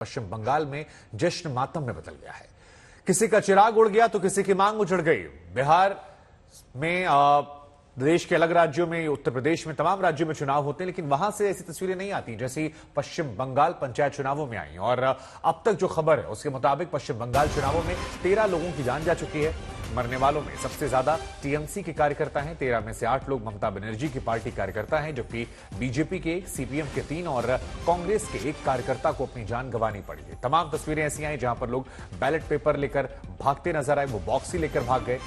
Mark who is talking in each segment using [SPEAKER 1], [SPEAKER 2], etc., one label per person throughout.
[SPEAKER 1] पश्चिम बंगाल में जश्न मातम में बदल गया है। किसी का चिराग उड़ गया तो किसी की मांग उजड़ गई। बिहार में देश के अलग राज्यों में, उत्तर प्रदेश में, तमाम राज्यों में चुनाव होते हैं, लेकिन वहां से ऐसी तस्वीरें नहीं आती जैसी पश्चिम बंगाल पंचायत चुनावों में आई। और अब तक जो खबर है उसके मुताबिक पश्चिम बंगाल चुनावों में 13 लोगों की जान जा चुकी है। मरने वालों में सबसे ज्यादा टीएमसी के कार्यकर्ता हैं। 13 में से 8 लोग ममता बनर्जी की पार्टी कार्यकर्ता हैं, जबकि बीजेपी के 1, सीपीएम के 3 और कांग्रेस के 1 कार्यकर्ता को अपनी जान गंवानी पड़ी है। तमाम तस्वीरें ऐसी आई जहां पर लोग बैलेट पेपर लेकर भागते नजर आए। वो बॉक्स ही लेकर भाग गए।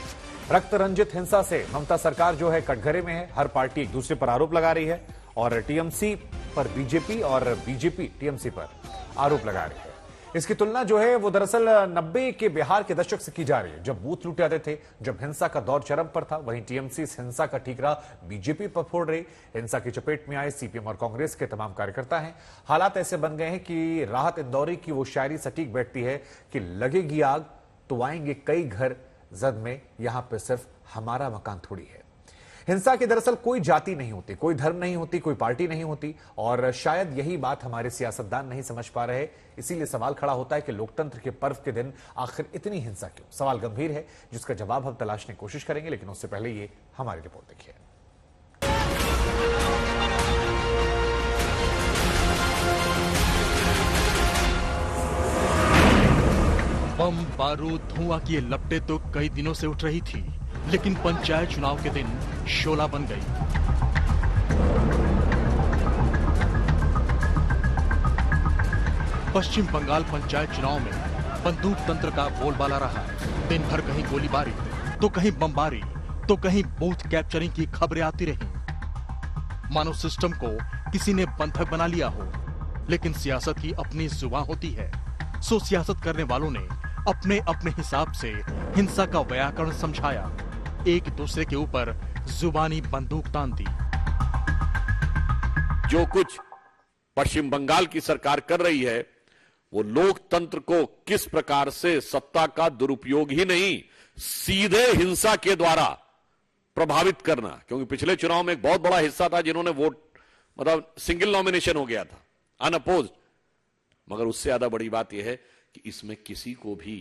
[SPEAKER 1] रक्त रंजित हिंसा से ममता सरकार जो है कटघरे में है। हर पार्टी एक दूसरे पर आरोप लगा रही है और टीएमसी पर बीजेपी और बीजेपी टीएमसी पर आरोप लगा रही है। इसकी तुलना जो है वो दरअसल 90 के बिहार के दशक से की जा रही है, जब बूथ लूटे जाते थे, जब हिंसा का दौर चरम पर था। वहीं टीएमसी इस हिंसा का ठीकरा बीजेपी पर फोड़ रही। हिंसा की चपेट में आए सीपीएम और कांग्रेस के तमाम कार्यकर्ता हैं। हालात ऐसे बन गए हैं कि राहत इंदौरी की वो शायरी सटीक बैठती है कि लगेगी आग तो आएंगे कई घर जद में, यहां पर सिर्फ हमारा मकान थोड़ी है। हिंसा की दरअसल कोई जाति नहीं होती, कोई धर्म नहीं होती, कोई पार्टी नहीं होती, और शायद यही बात हमारे सियासतदान नहीं समझ पा रहे। इसीलिए सवाल खड़ा होता है कि लोकतंत्र के पर्व के दिन आखिर इतनी हिंसा क्यों। सवाल गंभीर है जिसका जवाब हम तलाशने की कोशिश करेंगे, लेकिन उससे पहले ये हमारी रिपोर्ट देखिए।
[SPEAKER 2] बम, बारूद, धुआं की ये लपटें तो कई दिनों से उठ रही थी, लेकिन पंचायत चुनाव के दिन शोला बन गई। पश्चिम बंगाल पंचायत चुनाव में बंदूक तंत्र का बोलबाला रहा। दिन भर कहीं गोलीबारी तो कहीं बमबारी तो कहीं बूथ कैप्चरिंग की खबरें आती रहीं। मानो सिस्टम को किसी ने बंधक बना लिया हो। लेकिन सियासत की अपनी जुबान होती है, सो सियासत करने वालों ने अपने अपने हिसाब से हिंसा का व्याकरण समझाया, एक दूसरे के ऊपर जुबानी बंदूक तान दी।
[SPEAKER 3] जो कुछ पश्चिम बंगाल की सरकार कर रही है वो लोकतंत्र को किस प्रकार से सत्ता का दुरुपयोग ही नहीं, सीधे हिंसा के द्वारा प्रभावित करना। क्योंकि पिछले चुनाव में एक बहुत बड़ा हिस्सा था जिन्होंने वोट, मतलब सिंगल नॉमिनेशन हो गया था, अनअपोज्ड। मगर उससे ज्यादा बड़ी बात यह है कि इसमें किसी को भी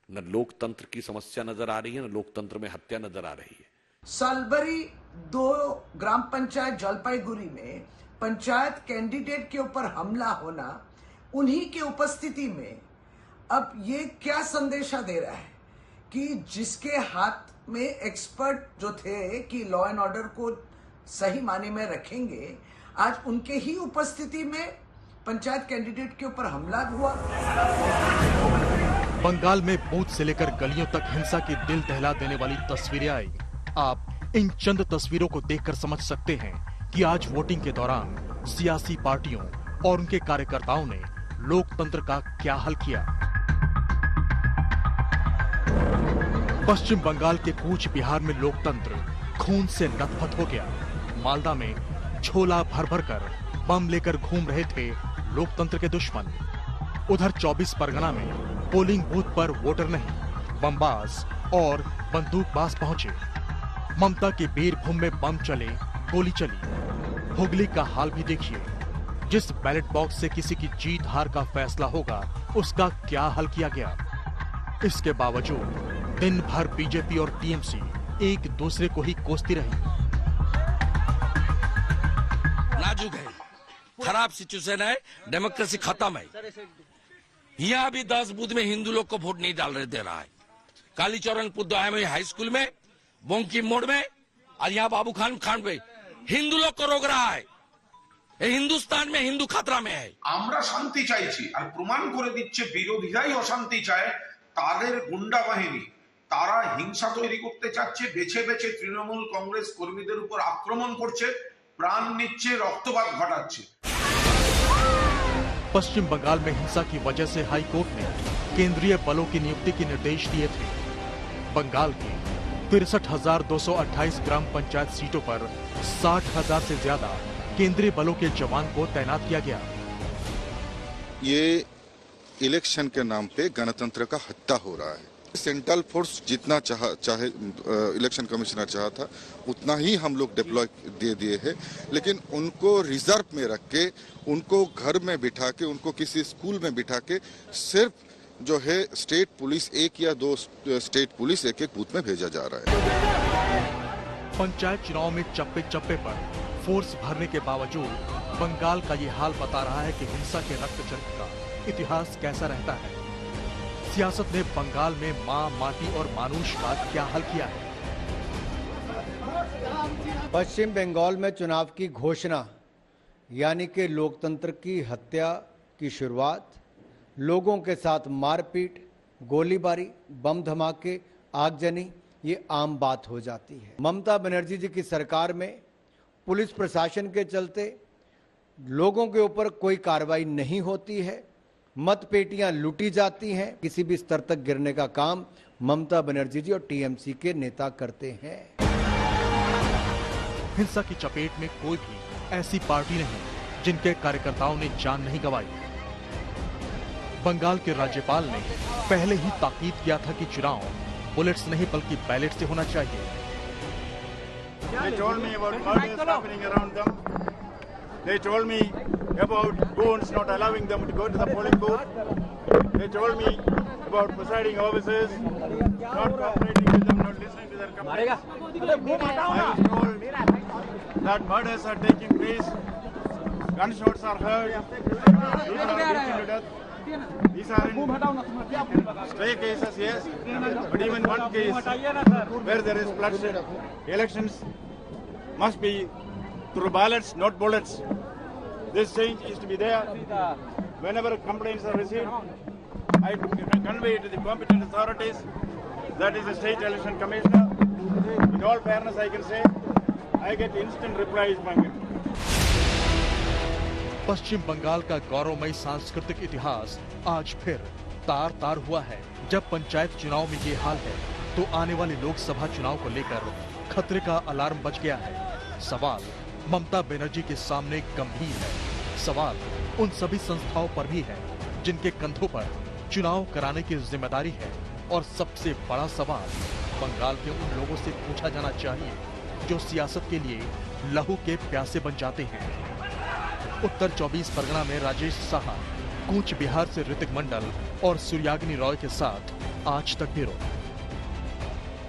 [SPEAKER 3] न लोकतंत्र की समस्या नजर आ रही है, न लोकतंत्र में हत्या नजर आ रही है।
[SPEAKER 4] सालबरी 2 ग्राम पंचायत जलपाईगुड़ी में पंचायत कैंडिडेट के ऊपर हमला होना, उन्हीं की उपस्थिति में अब ये क्या संदेशा दे रहा है कि जिसके हाथ में एक्सपर्ट जो थे कि लॉ एंड ऑर्डर को सही माने में रखेंगे, आज उनके ही उपस्थिति में पंचायत कैंडिडेट के ऊपर हमला हुआ।
[SPEAKER 2] बंगाल में बूथ से लेकर गलियों तक हिंसा की दिल दहला देने वाली तस्वीरें आई। आप इन चंद तस्वीरों को देखकर समझ सकते हैं कि आज वोटिंग के दौरान सियासी पार्टियों और उनके कार्यकर्ताओं ने लोकतंत्र का क्या हल किया। पश्चिम बंगाल के कूच बिहार में लोकतंत्र खून से लथपथ हो गया। मालदा में झोला भर भर कर बम लेकर घूम रहे थे लोकतंत्र के दुश्मन। उधर 24 परगना में पोलिंग बूथ पर वोटर नहीं, बमबाज और बंदूकबाज पहुंचे। ममता के बीरभूम में बम चले, गोली चली। हुगली का हाल भी देखिए। जिस बैलेट बॉक्स से किसी की जीत हार का फैसला होगा, उसका क्या हल किया गया। इसके बावजूद दिन भर बीजेपी और टीएमसी एक दूसरे को ही कोसती रही।
[SPEAKER 5] नाजुक है, खराब सिचुएशन है, डेमोक्रेसी खत्म है। यहाँ भी 10 बूथ में हिंदू लोग को वोट नहीं दे रहा है। कालीचरण पुद्दाया में हाई स्कूल में, बोंकी मोड़ में, और यहाँ बाबू खान पे हिंदू लोग को रोक रहा है। हिंदुस्तान में हिंदू खतरा में है।
[SPEAKER 6] আমরা শান্তি চাইছি আর প্রমাণ করে দিচ্ছে বিরোধীরাই অশান্তি চায়। তাদের গুন্ডা বাহিনী, তারা হিংসা তৈরি করতে চাচ্ছে, বেছে বেছে তৃণমূল কংগ্রেস কর্মীদের উপর আক্রমণ করছে, প্রাণ নিচ্ছে, রক্তপাত ঘটাচ্ছে।
[SPEAKER 2] पश्चिम बंगाल में हिंसा की वजह से हाई कोर्ट ने केंद्रीय बलों की नियुक्ति के निर्देश दिए थे। बंगाल की 63,228 ग्राम पंचायत सीटों पर 60,000 से ज्यादा केंद्रीय बलों के जवान को तैनात किया गया।
[SPEAKER 7] ये इलेक्शन के नाम पे गणतंत्र का हत्या हो रहा है। सेंट्रल फोर्स जितना चाहे इलेक्शन कमिश्नर चाहा था उतना ही हम लोग डिप्लॉय दे दिए हैं, लेकिन उनको रिजर्व में रख के, उनको घर में बिठा के, उनको किसी स्कूल में बिठा के सिर्फ जो है स्टेट पुलिस 1 या 2 स्टेट पुलिस एक बूथ में भेजा जा रहा है।
[SPEAKER 2] पंचायत चुनाव में चप्पे चप्पे पर फोर्स भरने के बावजूद बंगाल का ये हाल बता रहा है कि हिंसा के रक्त चरित्र का इतिहास कैसा रहता है। सियासत ने बंगाल में मां, माटी और मानुष का क्या हल किया है।
[SPEAKER 8] पश्चिम बंगाल में चुनाव की घोषणा यानी कि लोकतंत्र की हत्या की शुरुआत, लोगों के साथ मारपीट, गोलीबारी, बम धमाके, आगजनी, ये आम बात हो जाती है। ममता बनर्जी जी की सरकार में पुलिस प्रशासन के चलते लोगों के ऊपर कोई कार्रवाई नहीं होती है, मतपेटियां लूटी जाती हैं, किसी भी स्तर तक गिरने का काम ममता बनर्जी जी और टीएमसी के नेता करते हैं।
[SPEAKER 2] हिंसा की चपेट में कोई भी ऐसी पार्टी नहीं जिनके कार्यकर्ताओं ने जान नहीं गंवाई। बंगाल के राज्यपाल ने पहले ही ताकीद किया था कि चुनाव बुलेट्स नहीं बल्कि बैलेट से होना चाहिए।
[SPEAKER 9] They told me about murders happening around them. They told me about goons not allowing them to go to the polling booth. They told me about presiding officers not cooperating with them, not listening to their complaints. I was told that murders are taking place, gunshots are heard, people are beaten to death. These are in stray cases, yes, but even one case where there is bloodshed. Elections must be through ballots, not bullets. This change is to be there. Whenever complaints are received, I convey it to the competent authorities, that is the state election commissioner. In all fairness, I can say, I get instant replies from him.
[SPEAKER 2] पश्चिम बंगाल का गौरवमयी सांस्कृतिक इतिहास आज फिर तार तार हुआ है। जब पंचायत चुनाव में ये हाल है तो आने वाले लोकसभा चुनाव को लेकर खतरे का अलार्म बज गया है। सवाल ममता बनर्जी के सामने गंभीर है। सवाल उन सभी संस्थाओं पर भी है जिनके कंधों पर चुनाव कराने की जिम्मेदारी है। और सबसे बड़ा सवाल बंगाल के उन लोगों से पूछा जाना चाहिए जो सियासत के लिए लहू के प्यासे बन जाते हैं। उत्तर 24 परगना में राजेश साहा, कूच बिहार से ऋतिक मंडल और सूर्याग्नि रॉय के साथ आज तक ब्यूरो।